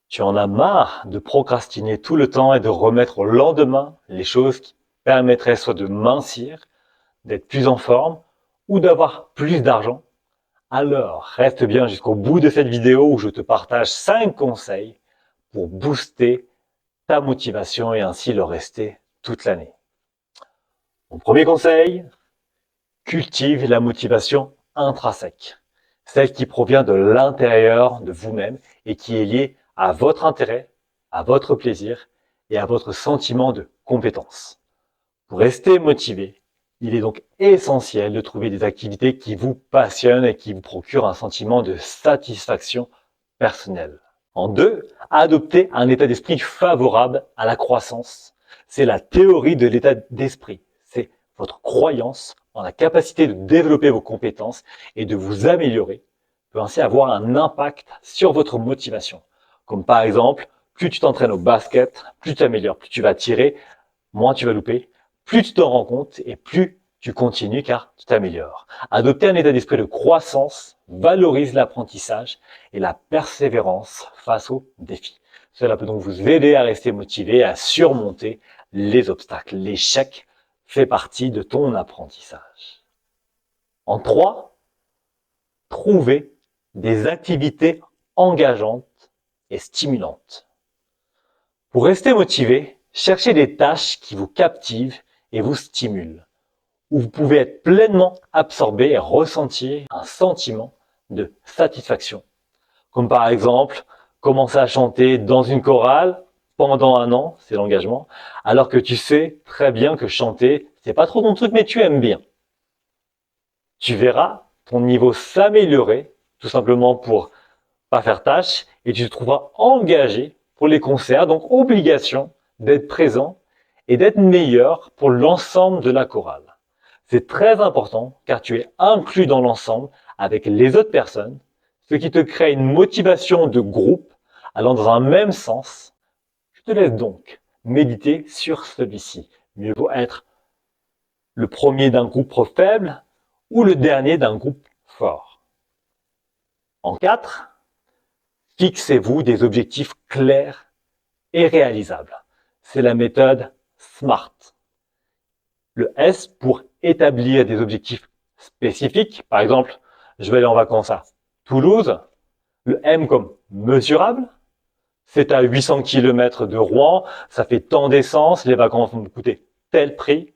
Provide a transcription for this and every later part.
Tu en as marre de procrastiner tout le temps et de remettre au lendemain les choses qui permettraient soit de mincir, d'être plus en forme ou d'avoir plus d'argent? Alors, reste bien jusqu'au bout de cette vidéo où je te partage 5 conseils pour booster ta motivation et ainsi le rester toute l'année. Mon premier conseil, cultive la motivation intrinsèque, celle qui provient de l'intérieur de vous-même et qui est liée à votre intérêt, à votre plaisir et à votre sentiment de compétence. Pour rester motivé, il est donc essentiel de trouver des activités qui vous passionnent et qui vous procurent un sentiment de satisfaction personnelle. En deux, adoptez un état d'esprit favorable à la croissance. C'est la théorie de l'état d'esprit. C'est votre croyance en la capacité de développer vos compétences et de vous améliorer peut ainsi avoir un impact sur votre motivation. Comme par exemple, plus tu t'entraînes au basket, plus tu t'améliores, plus tu vas tirer, moins tu vas louper, plus tu t'en rends compte et plus tu continues car tu t'améliores. Adopter un état d'esprit de croissance valorise l'apprentissage et la persévérance face aux défis. Cela peut donc vous aider à rester motivé, à surmonter les obstacles. L'échec fait partie de ton apprentissage. En 3, trouver des activités engageantes et stimulantes. Pour rester motivé, cherchez des tâches qui vous captivent et vous stimulent, où vous pouvez être pleinement absorbé et ressentir un sentiment de satisfaction. Comme par exemple, commencer à chanter dans une chorale pendant 1 an, c'est l'engagement, alors que tu sais très bien que chanter, c'est pas trop ton truc, mais tu aimes bien. Tu verras ton niveau s'améliorer, tout simplement pour pas faire tâche, et tu te trouveras engagé pour les concerts, donc obligation d'être présent et d'être meilleur pour l'ensemble de la chorale. C'est très important car tu es inclus dans l'ensemble avec les autres personnes, ce qui te crée une motivation de groupe allant dans un même sens. Je te laisse donc méditer sur celui-ci. Mieux vaut être le premier d'un groupe faible ou le dernier d'un groupe fort. En 4, fixez-vous des objectifs clairs et réalisables. C'est la méthode SMART. Le S pour établir des objectifs spécifiques. Par exemple, je vais aller en vacances à Toulouse. Le M comme mesurable. C'est à 800 km de Rouen. Ça fait tant d'essence. Les vacances vont me coûter tel prix.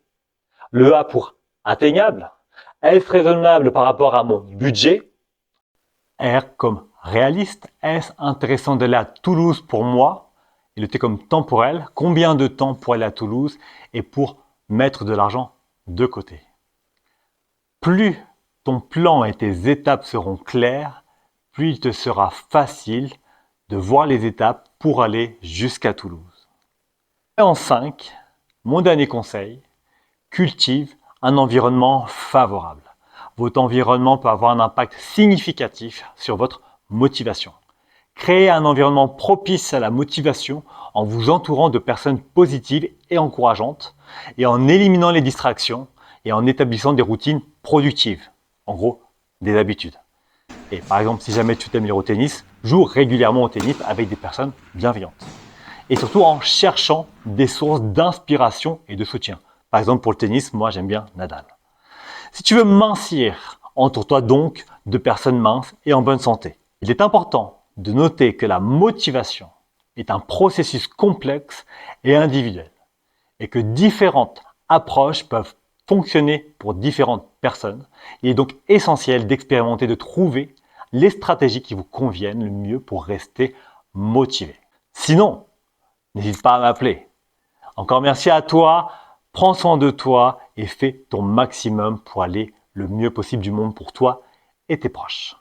Le A pour atteignable. Est-ce raisonnable par rapport à mon budget? R comme réaliste. Est-ce intéressant d'aller à Toulouse pour moi? Et le T comme temporel. Combien de temps pour aller à Toulouse et pour mettre de l'argent de côté? Plus ton plan et tes étapes seront claires, plus il te sera facile de voir les étapes pour aller jusqu'à Toulouse. Et en 5, mon dernier conseil, cultive un environnement favorable. Votre environnement peut avoir un impact significatif sur votre motivation. Créez un environnement propice à la motivation en vous entourant de personnes positives et encourageantes et en éliminant les distractions et en établissant des routines productives. En gros, des habitudes. Et par exemple, si jamais tu t'améliores au tennis, joue régulièrement au tennis avec des personnes bienveillantes. Et surtout en cherchant des sources d'inspiration et de soutien. Par exemple, pour le tennis, moi j'aime bien Nadal. Si tu veux mincir, entoure-toi donc de personnes minces et en bonne santé. Il est important de noter que la motivation est un processus complexe et individuel et que différentes approches peuvent fonctionner pour différentes personnes. Il est donc essentiel d'expérimenter, de trouver les stratégies qui vous conviennent le mieux pour rester motivé. Sinon, n'hésite pas à m'appeler. Encore merci à toi, prends soin de toi et fais ton maximum pour aller le mieux possible du monde pour toi et tes proches.